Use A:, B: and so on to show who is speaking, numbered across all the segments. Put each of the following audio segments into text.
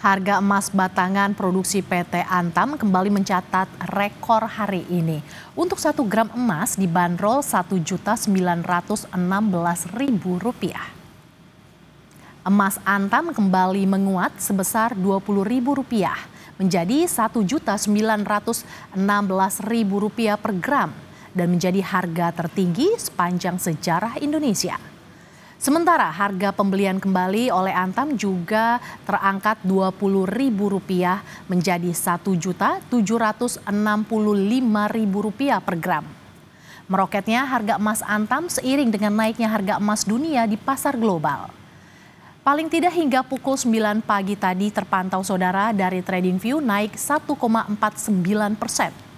A: Harga emas batangan produksi PT Antam kembali mencatat rekor hari ini. Untuk 1 gram emas dibanderol Rp1.916.000. Emas Antam kembali menguat sebesar Rp20.000 menjadi Rp1.916.000 per gram dan menjadi harga tertinggi sepanjang sejarah Indonesia. Sementara harga pembelian kembali oleh Antam juga terangkat Rp20.000 menjadi Rp1.765.000 per gram. Meroketnya harga emas Antam seiring dengan naiknya harga emas dunia di pasar global. Paling tidak hingga pukul 9 pagi tadi terpantau saudara dari TradingView naik 1,49%.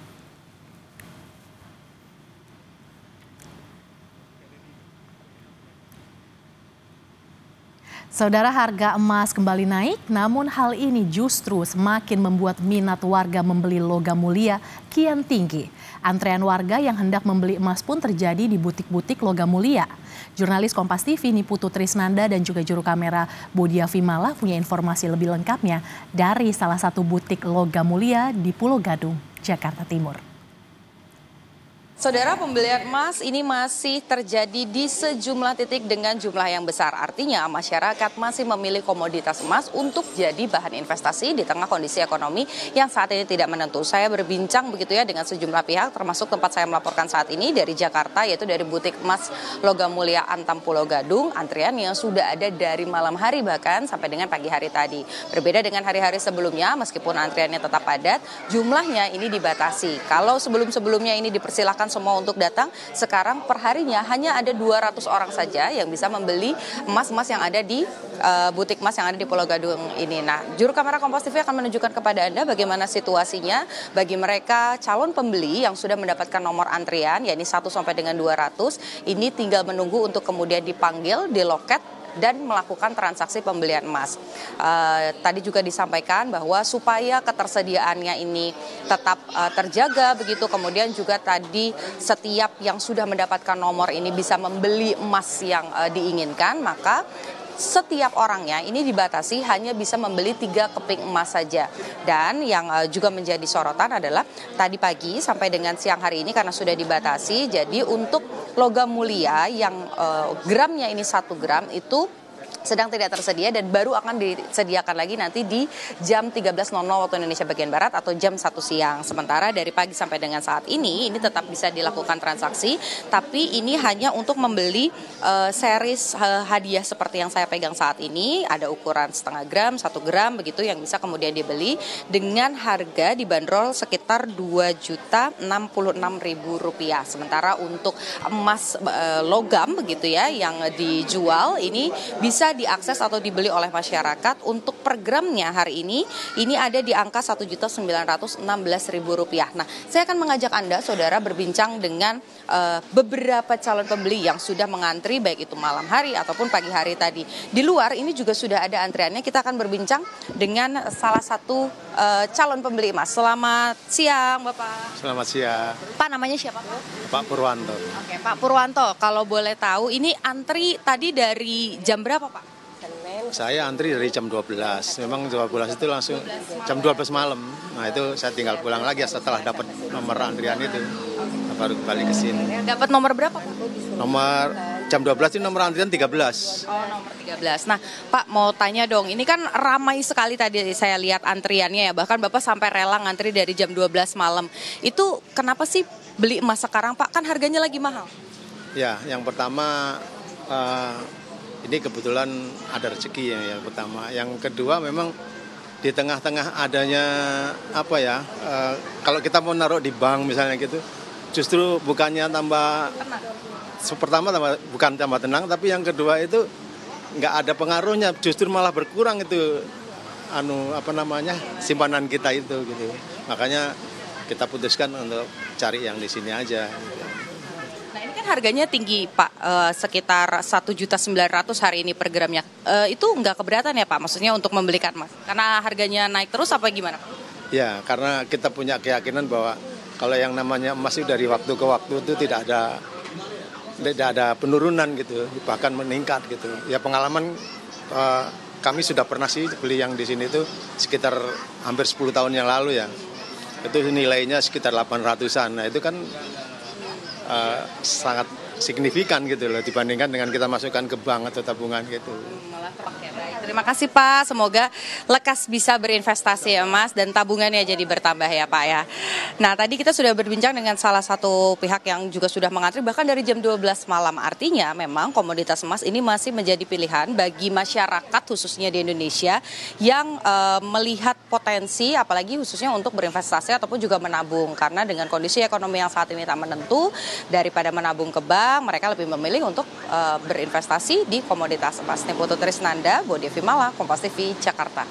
A: Saudara, harga emas kembali naik, namun hal ini justru semakin membuat minat warga membeli logam mulia kian tinggi. Antrean warga yang hendak membeli emas pun terjadi di butik-butik logam mulia. Jurnalis Kompas TV Niputu Trisnanda dan juga juru kamera Bodia Vimala punya informasi lebih lengkapnya dari salah satu butik logam mulia di Pulau Gadung, Jakarta Timur.
B: Saudara, pembelian emas ini masih terjadi di sejumlah titik dengan jumlah yang besar. Artinya masyarakat masih memilih komoditas emas untuk jadi bahan investasi di tengah kondisi ekonomi yang saat ini tidak menentu. Saya berbincang begitu ya dengan sejumlah pihak termasuk tempat saya melaporkan saat ini dari Jakarta, yaitu dari butik emas logam mulia Antam Pulau Gadung. Antrian yang sudah ada dari malam hari bahkan sampai dengan pagi hari tadi. Berbeda dengan hari-hari sebelumnya, meskipun antriannya tetap padat, jumlahnya ini dibatasi. Kalau sebelum-sebelumnya ini dipersilakan semua untuk datang, sekarang perharinya hanya ada 200 orang saja yang bisa membeli emas-emas yang ada di butik emas yang ada di Pulau Gadung ini. Nah, juru kamera Kompas TV akan menunjukkan kepada Anda bagaimana situasinya bagi mereka calon pembeli yang sudah mendapatkan nomor antrian, yakni 1 sampai dengan 200, ini tinggal menunggu untuk kemudian dipanggil di loket dan melakukan transaksi pembelian emas. Tadi juga disampaikan bahwa supaya ketersediaannya ini tetap terjaga begitu, kemudian juga tadi setiap yang sudah mendapatkan nomor ini bisa membeli emas yang diinginkan, maka setiap orangnya ini dibatasi hanya bisa membeli 3 keping emas saja. Dan yang juga menjadi sorotan adalah tadi pagi sampai dengan siang hari ini karena sudah dibatasi, jadi untuk logam mulia yang gramnya ini 1 gram itu sedang tidak tersedia dan baru akan disediakan lagi nanti di jam 13.00 waktu Indonesia bagian Barat atau jam 1 siang. Sementara dari pagi sampai dengan saat ini tetap bisa dilakukan transaksi, tapi ini hanya untuk membeli series hadiah seperti yang saya pegang saat ini. Ada ukuran 0,5 gram, 1 gram begitu yang bisa kemudian dibeli dengan harga dibanderol sekitar Rp2.066.000. Sementara untuk emas logam begitu ya yang dijual ini bisa diakses atau dibeli oleh masyarakat. Untuk per gramnya hari ini ada di angka Rp1.916.000. Nah, saya akan mengajak Anda, saudara, berbincang dengan beberapa calon pembeli yang sudah mengantri, baik itu malam hari ataupun pagi hari tadi. Di luar ini juga sudah ada antriannya. Kita akan berbincang dengan salah satu calon pembeli emas. Selamat siang, Bapak.
C: Selamat siang.
B: Pak, namanya siapa, Pak?
C: Pak Purwanto.
B: Oke, Pak Purwanto, kalau boleh tahu ini antri tadi dari jam berapa, Pak?
C: Saya antri dari jam 12. Memang 12 itu langsung jam 12 malam. Nah, itu saya tinggal pulang lagi setelah dapat nomor antrian itu. Baru kembali ke sini.
B: Dapat nomor berapa, Pak?
C: Nomor jam 12 itu nomor antrian 13.
B: Oh, nomor 13. Nah, Pak mau tanya dong, ini kan ramai sekali tadi saya lihat antriannya ya. Bahkan Bapak sampai rela ngantri dari jam 12 malam. Itu kenapa sih beli emas sekarang, Pak? Kan harganya lagi mahal.
C: Ya, yang pertama ini kebetulan ada rezeki ya, yang pertama. Yang kedua memang di tengah-tengah adanya kalau kita mau naruh di bank misalnya gitu, justru bukannya tambah tenang. Pertama bukan tambah tenang, tapi yang kedua itu nggak ada pengaruhnya, justru malah berkurang itu simpanan kita itu gitu. Makanya kita putuskan untuk cari yang di sini aja.
B: Nah, ini kan harganya tinggi, Pak, sekitar Rp1.900.000 hari ini per gramnya. Itu nggak keberatan ya, Pak? Maksudnya untuk membelikan emas? Karena harganya naik terus apa gimana, Pak?
C: Ya, karena kita punya keyakinan bahwa kalau yang namanya emas itu dari waktu ke waktu itu tidak ada penurunan gitu, bahkan meningkat gitu. Ya pengalaman kami sudah pernah sih beli yang di sini tuh sekitar hampir 10 tahun yang lalu ya. Itu nilainya sekitar 800-an. Nah itu kan sangat signifikan gitu loh dibandingkan dengan kita masukkan ke bank atau tabungan gitu.
B: Oke, baik. Terima kasih Pak, semoga lekas bisa berinvestasi ya Mas dan tabungannya jadi bertambah ya Pak ya. Nah tadi kita sudah berbincang dengan salah satu pihak yang juga sudah mengantri bahkan dari jam 12 malam, artinya memang komoditas emas ini masih menjadi pilihan bagi masyarakat khususnya di Indonesia yang melihat potensi apalagi khususnya untuk berinvestasi ataupun juga menabung, karena dengan kondisi ekonomi yang saat ini tak menentu, daripada menabung ke bank mereka lebih memilih untuk berinvestasi di komoditas emas. Putu Trisnanda, Bodi Vimala, Kompas TV, Jakarta.